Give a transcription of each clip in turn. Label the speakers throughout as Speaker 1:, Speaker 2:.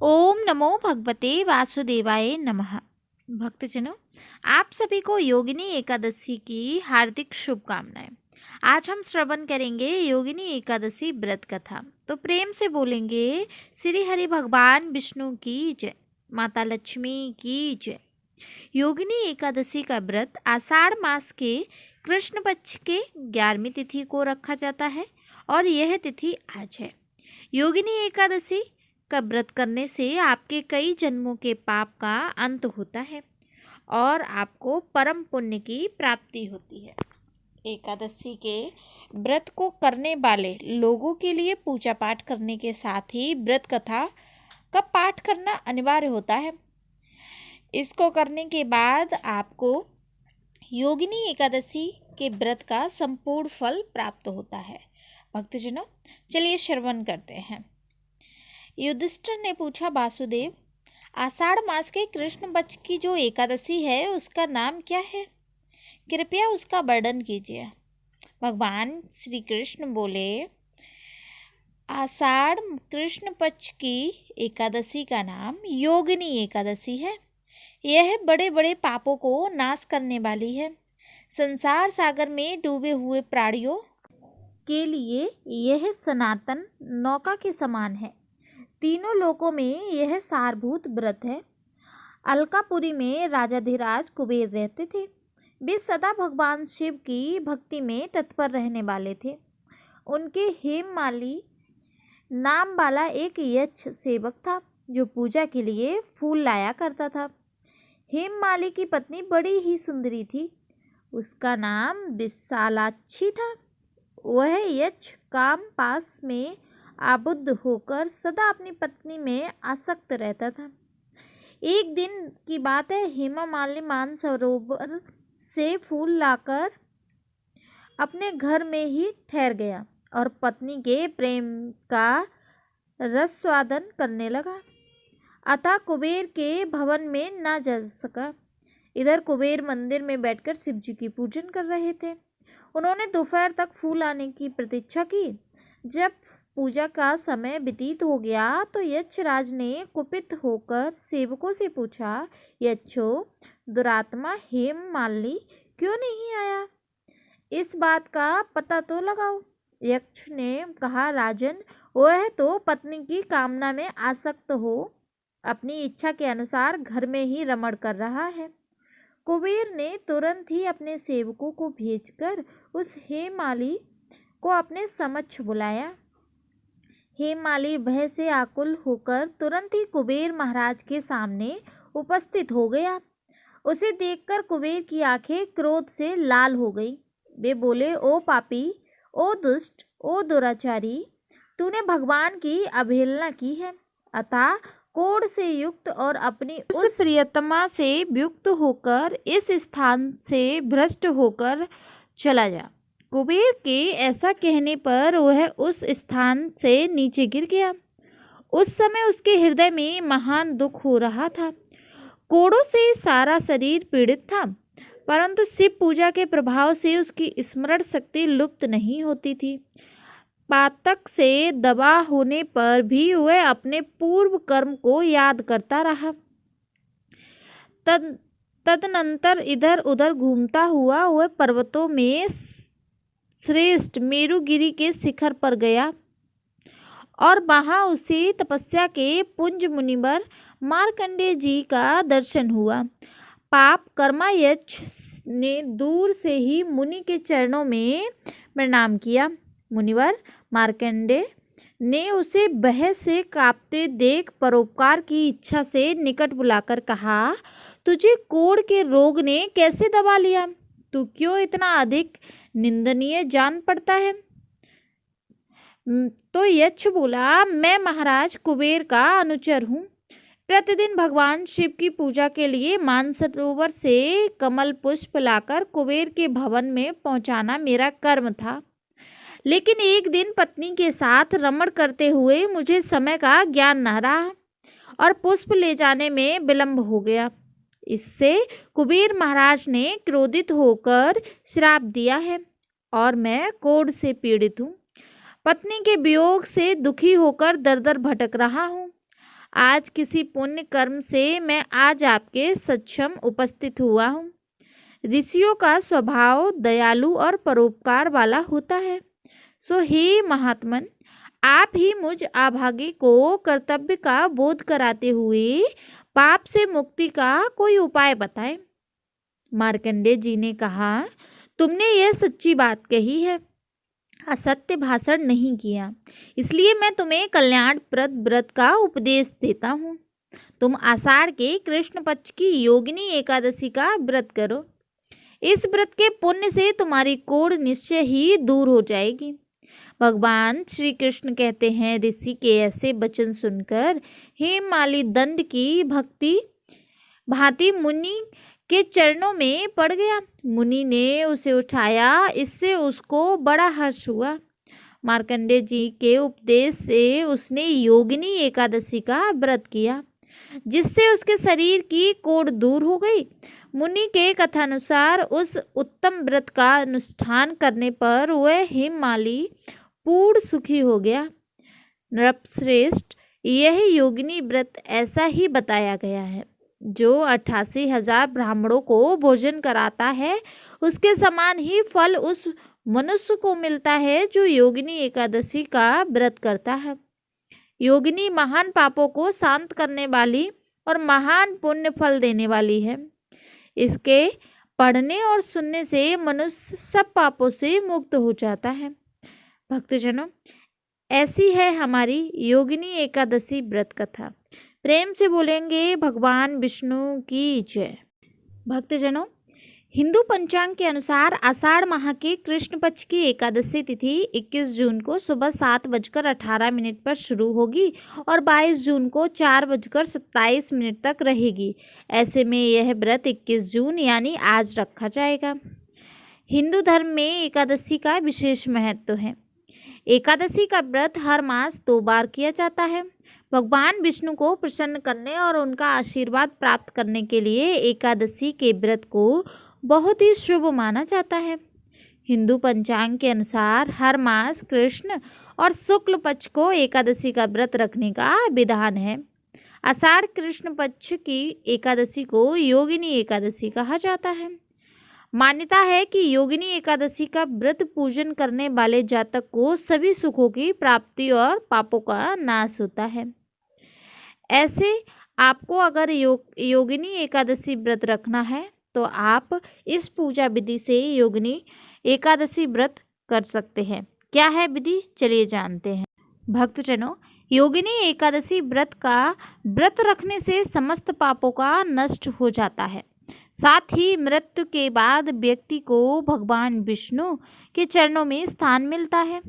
Speaker 1: ओम नमो भगवते वासुदेवाय नमः। भक्तजनों, आप सभी को योगिनी एकादशी की हार्दिक शुभकामनाएं। आज हम श्रवण करेंगे योगिनी एकादशी व्रत कथा। तो प्रेम से बोलेंगे श्री हरि भगवान विष्णु की जय, माता लक्ष्मी की जय। योगिनी एकादशी का व्रत आषाढ़ मास के कृष्ण पक्ष के 11वीं तिथि को रखा जाता है और यह तिथि आज है। योगिनी एकादशी का व्रत करने से आपके कई जन्मों के पाप का अंत होता है और आपको परम पुण्य की प्राप्ति होती है। एकादशी के व्रत को करने वाले लोगों के लिए पूजा पाठ करने के साथ ही व्रत कथा का पाठ करना अनिवार्य होता है। इसको करने के बाद आपको योगिनी एकादशी के व्रत का संपूर्ण फल प्राप्त होता है। भक्तजनों, चलिए श्रवण करते हैं। युधिष्ठिर ने पूछा, वासुदेव, आषाढ़ मास के कृष्ण पक्ष की जो एकादशी है उसका नाम क्या है? कृपया उसका वर्णन कीजिए। भगवान श्री कृष्ण बोले, आषाढ़ कृष्ण पक्ष की एकादशी का नाम योगिनी एकादशी है। यह बड़े बड़े पापों को नाश करने वाली है। संसार सागर में डूबे हुए प्राणियों के लिए यह सनातन नौका के समान है। तीनों लोकों में यह सारभूत व्रत है। अलकापुरी में राजाधिराज कुबेर रहते थे। वे सदा भगवान शिव की भक्ति में तत्पर रहने वाले थे। उनके हेममाली नाम वाला एक यक्ष सेवक था जो पूजा के लिए फूल लाया करता था। हेममाली की पत्नी बड़ी ही सुंदरी थी। उसका नाम विशालाक्षी था। वह यक्ष काम पास में आबुद्ध होकर सदा अपनी पत्नी में आसक्त रहता था। एक दिन की बात है, हेममालिनी मानसरोवर से फूल लाकर अपने घर में ही ठहर गया और पत्नी के प्रेम का रसास्वादन करने लगा। अतः कुबेर के भवन में न जा सका। इधर कुबेर मंदिर में बैठकर शिव जी की पूजन कर रहे थे। उन्होंने दोपहर तक फूल आने की प्रतीक्षा की। जब पूजा का समय व्यतीत हो गया तो यक्षराज ने कुपित होकर सेवकों से पूछा, यक्षो, दुरात्मा हेममालिनी क्यों नहीं आया? इस बात का पता तो लगाओ। यक्ष ने कहा, राजन, वह तो पत्नी की कामना में आसक्त हो अपनी इच्छा के अनुसार घर में ही रमण कर रहा है। कुबेर ने तुरंत ही अपने सेवकों को भेजकर उस हेममालिनी को अपने समक्ष बुलाया। हेममालिनी भय से आकुल होकर तुरंत ही कुबेर महाराज के सामने उपस्थित हो गया। उसे देखकर कुबेर की आंखें क्रोध से लाल हो गई। वे बोले, ओ पापी, ओ दुष्ट, ओ दुराचारी, तूने भगवान की अवहेलना की है। अतः कोढ़ से युक्त और अपनी उस प्रियतमा से युक्त होकर इस स्थान से भ्रष्ट होकर चला जा। कुबेर के ऐसा कहने पर वह उस स्थान से नीचे गिर गया। उस समय उसके हृदय में महान दुख हो रहा था। कोढ़ों से सारा शरीर पीड़ित था, परंतु शिव पूजा के प्रभाव से उसकी स्मरण शक्ति लुप्त नहीं होती थी। पातक से दबा होने पर भी वह अपने पूर्व कर्म को याद करता रहा। तदनंतर इधर उधर घूमता हुआ वह पर्वतों में श्रेष्ठ मेरुगिरी के शिखर पर गया और वहां उसे तपस्या के पुंज मुनिवर मार्कंडेय जी का दर्शन हुआ। पाप कर्मा यक्ष ने दूर से ही मुनि के चरणों में प्रणाम किया। मुनिवर मार्कंडेय ने उसे भय से कांपते देख परोपकार की इच्छा से निकट बुलाकर कहा, तुझे कोढ़ के रोग ने कैसे दबा लिया? तू क्यों इतना अधिक निंदनीय जान पड़ता है? तो यक्ष बोला, मैं महाराज कुबेर का अनुचर हूँ। प्रतिदिन भगवान शिव की पूजा के लिए मानसरोवर से कमल पुष्प लाकर कुबेर के भवन में पहुंचाना मेरा कर्म था। लेकिन एक दिन पत्नी के साथ रमण करते हुए मुझे समय का ज्ञान न रहा और पुष्प ले जाने में विलंब हो गया। इससे कुबेर महाराज ने क्रोधित होकर श्राप दिया है और मैं कोढ़ से पीड़ित हूँ। पत्नी के वियोग से दुखी होकर दर दर भटक रहा हूँ। आज किसी पुण्य कर्म से मैं आज आपके सक्षम उपस्थित हुआ हूँ। ऋषियों का स्वभाव दयालु और परोपकार वाला होता है। सो हे महात्मन, आप ही मुझ अभागे को कर्तव्य का बोध कराते हुए पाप से मुक्ति का कोई उपाय बताएं। मार्कंडेय जी ने कहा, तुमने यह सच्ची बात कही है, असत्य भाषण नहीं किया, इसलिए मैं तुम्हें कल्याणप्रद व्रत का उपदेश देता हूँ। तुम आषाढ़ के कृष्ण पक्ष की योगिनी एकादशी का व्रत करो। इस व्रत के पुण्य से तुम्हारी कोढ़ निश्चय ही दूर हो जाएगी। भगवान श्री कृष्ण कहते हैं, ऋषि के ऐसे वचन सुनकर हेममाली दंड की भक्ति भांति मुनि के चरणों में पड़ गया। मुनि ने उसे उठाया, इससे उसको बड़ा हर्ष हुआ। मार्कंडेय जी के उपदेश से उसने योगिनी एकादशी का व्रत किया, जिससे उसके शरीर की कोढ़ दूर हो गई। मुनि के कथानुसार उस उत्तम व्रत का अनुष्ठान करने पर वह हेममाली पूर्ण सुखी हो गया। नृपश्रेष्ठ, यह योगिनी व्रत ऐसा ही बताया गया है। जो 88,000 ब्राह्मणों को भोजन कराता है, उसके समान ही फल उस मनुष्य को मिलता है जो योगिनी एकादशी का व्रत करता है। योगिनी महान पापों को शांत करने वाली और महान पुण्य फल देने वाली है। इसके पढ़ने और सुनने से मनुष्य सब पापों से मुक्त हो जाता है। भक्तजनों, ऐसी है हमारी योगिनी एकादशी व्रत कथा। प्रेम से बोलेंगे भगवान विष्णु की जय। भक्तजनों, हिंदू पंचांग के अनुसार आषाढ़ माह के कृष्ण पक्ष की एकादशी तिथि 21 जून को सुबह 7:18 पर शुरू होगी और 22 जून को 4:27 तक रहेगी। ऐसे में यह व्रत 21 जून यानी आज रखा जाएगा। हिंदू धर्म में एकादशी का विशेष महत्व है। एकादशी का व्रत हर मास 2 बार किया जाता है। भगवान विष्णु को प्रसन्न करने और उनका आशीर्वाद प्राप्त करने के लिए एकादशी के व्रत को बहुत ही शुभ माना जाता है। हिंदू पंचांग के अनुसार हर मास कृष्ण और शुक्ल पक्ष को एकादशी का व्रत रखने का विधान है। आषाढ़ कृष्ण पक्ष की एकादशी को योगिनी एकादशी कहा जाता है। मान्यता है कि योगिनी एकादशी का व्रत पूजन करने वाले जातक को सभी सुखों की प्राप्ति और पापों का नाश होता है। ऐसे आपको अगर योगिनी एकादशी व्रत रखना है तो आप इस पूजा विधि से योगिनी एकादशी व्रत कर सकते हैं। क्या है विधि, चलिए जानते हैं। भक्तजनों, योगिनी एकादशी व्रत का व्रत रखने से समस्त पापों का नष्ट हो जाता है। साथ ही मृत्यु के बाद व्यक्ति को भगवान विष्णु के चरणों में स्थान मिलता है।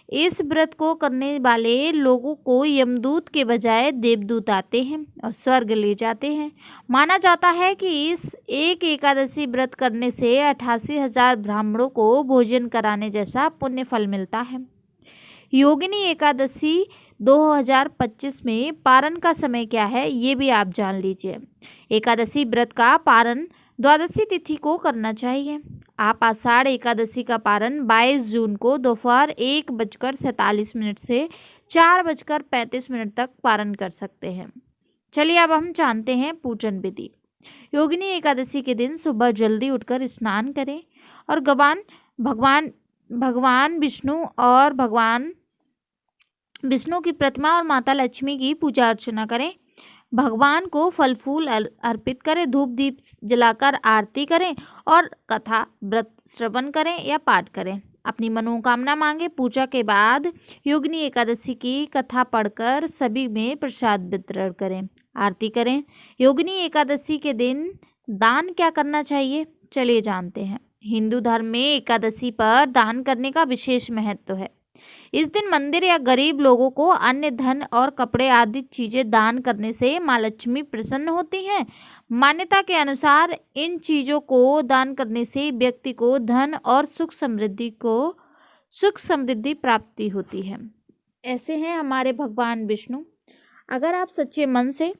Speaker 1: इस व्रत को करने वाले लोगों को यमदूत के बजाय देवदूत आते हैं और स्वर्ग ले जाते हैं। माना जाता है कि इस एक एकादशी व्रत करने से 88,000 ब्राह्मणों को भोजन कराने जैसा पुण्य फल मिलता है। योगिनी एकादशी 2025 में पारण का समय क्या है, ये भी आप जान लीजिए। एकादशी व्रत का पारण द्वादशी तिथि को करना चाहिए। आप आषाढ़ एकादशी का पारण 22 जून को दोपहर 1:47 से 4:35 तक पारण कर सकते हैं। चलिए अब हम जानते हैं पूजन विधि। योगिनी एकादशी के दिन सुबह जल्दी उठकर स्नान करें और भगवान विष्णु की प्रतिमा और माता लक्ष्मी की पूजा अर्चना करें। भगवान को फल फूल अर्पित करें, धूप दीप जलाकर आरती करें और कथा व्रत श्रवण करें या पाठ करें। अपनी मनोकामना मांगे। पूजा के बाद योगिनी एकादशी की कथा पढ़कर सभी में प्रसाद वितरण करें, आरती करें। योगिनी एकादशी के दिन दान क्या करना चाहिए, चलिए जानते हैं। हिंदू धर्म में एकादशी पर दान करने का विशेष महत्व है। इस दिन मंदिर या गरीब लोगों को अन्य धन और कपड़े आदि चीजें दान करने से माँ लक्ष्मी प्रसन्न होती हैं। मान्यता के अनुसार इन चीजों को दान करने से व्यक्ति को धन और सुख समृद्धि प्राप्ति होती है। ऐसे हैं हमारे भगवान विष्णु। अगर आप सच्चे मन से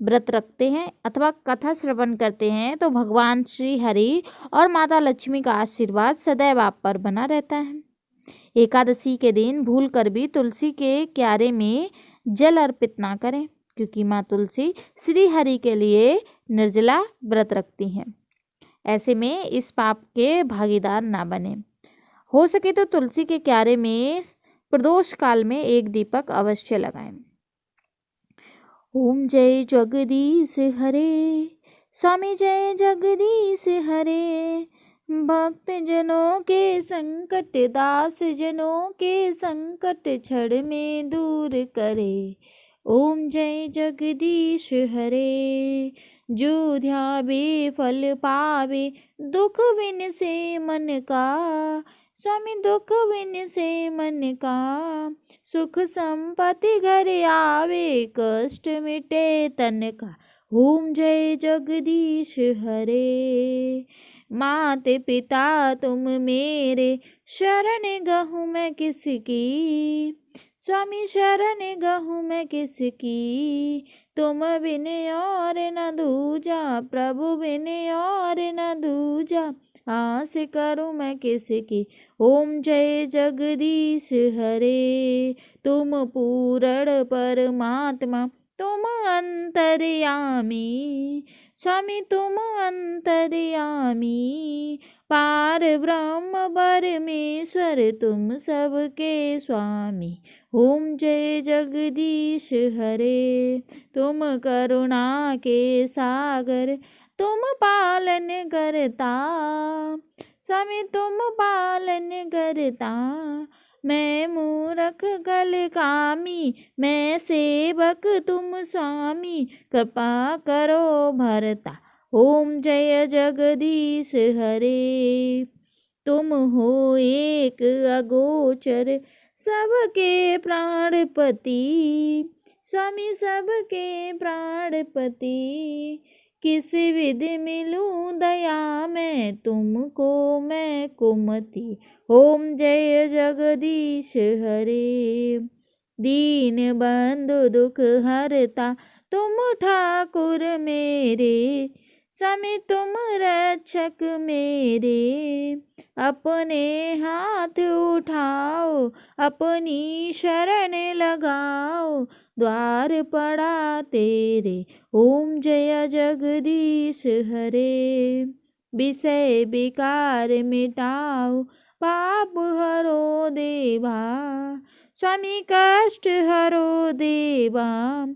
Speaker 1: व्रत रखते हैं अथवा कथा श्रवण करते हैं तो भगवान श्री हरि और माता लक्ष्मी का आशीर्वाद सदैव आप पर बना रहता है। एकादशी के दिन भूलकर भी तुलसी के क्यारे में जल अर्पित ना करें। क्योंकि माँ तुलसी श्री हरि के लिए निर्जला व्रत रखती हैं। ऐसे में इस पाप के भागीदार ना बने। हो सके तो तुलसी के क्यारे में प्रदोष काल में एक दीपक अवश्य लगाएं। ओम जय जगदीश हरे, स्वामी जय जगदीश हरे। भक्त जनों के संकट, दास जनों के संकट क्षण में दूर करे। ओम जय जगदीश हरे। जो ध्यावे फल पावे, दुख विन से मन का। स्वामी दुख विन से मन का, सुख संपत्ति घर आवे, कष्ट मिटे तन का। ओम जय जगदीश हरे। माते पिता तुम मेरे, शरण गहूँ मैं किसकी। स्वामी शरण गहूँ मैं किसकी। तुम बिन और न दूजा, प्रभु बिन और न दूजा। आस करूँ मैं किसकी। ओम जय जगदीश हरे। तुम पूर्ण परमात्मा, तुम अंतर्यामी। स्वामी तुम अंतर्यामी। पार ब्रह्म परमेश्वर, तुम सबके स्वामी। ओम जय जगदीश हरे। तुम करुणा के सागर, तुम पालन करता। स्वामी तुम पालन करता। मैं मूर्ख कल कामी, मैं सेवक तुम स्वामी। कृपा करो भरता। ओम जय जगदीश हरे। तुम हो एक अगोचर, सबके प्राणपति। स्वामी सबके प्राणपति। किस विधि मिलूं दया मैं तुमको, मैं कुमति। ओम जय जगदीश हरे। दीन बंधु दुख हरता, तुम ठाकुर मेरे। स्वामी तुम रक्षक मेरे। अपने हाथ उठाओ, अपनी शरण लगाओ, द्वार पड़ा तेरे। ओम जय जगदीश हरे। विषय विकार मिटाओ, पाप हरो देवा। स्वामी कष्ट हरो देवा।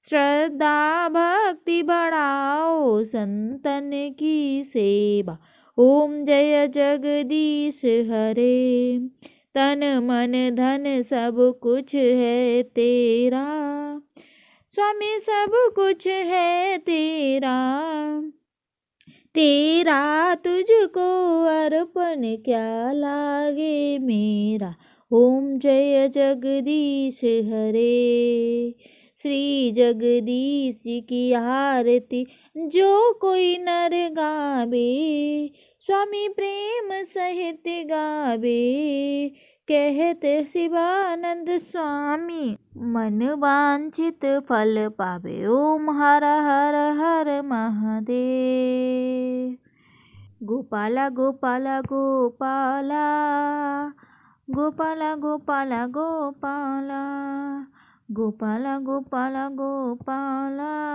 Speaker 1: श्रद्धा भक्ति बढ़ाओ, संतन की सेवा। ओम जय जगदीश हरे। तन मन धन सब कुछ है तेरा। स्वामी सब कुछ है तेरा। तेरा तुझको अर्पण क्या लागे मेरा। ओम जय जगदीश हरे। श्री जगदीश की आरती जो कोई नर गावे। स्वामी प्रेम सहित गावे। कहते शिवानंद स्वामी, मन वांछित फल पावे। ओम हर हर हर महादेव। गोपाला गोपाला गोपाला, गोपाला गोपाला गोपाला, गोपाला गोपाला गोपाला।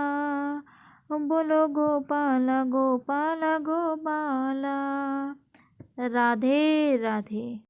Speaker 1: बोलो गोपाला गोपाला गोपाला। राधे राधे।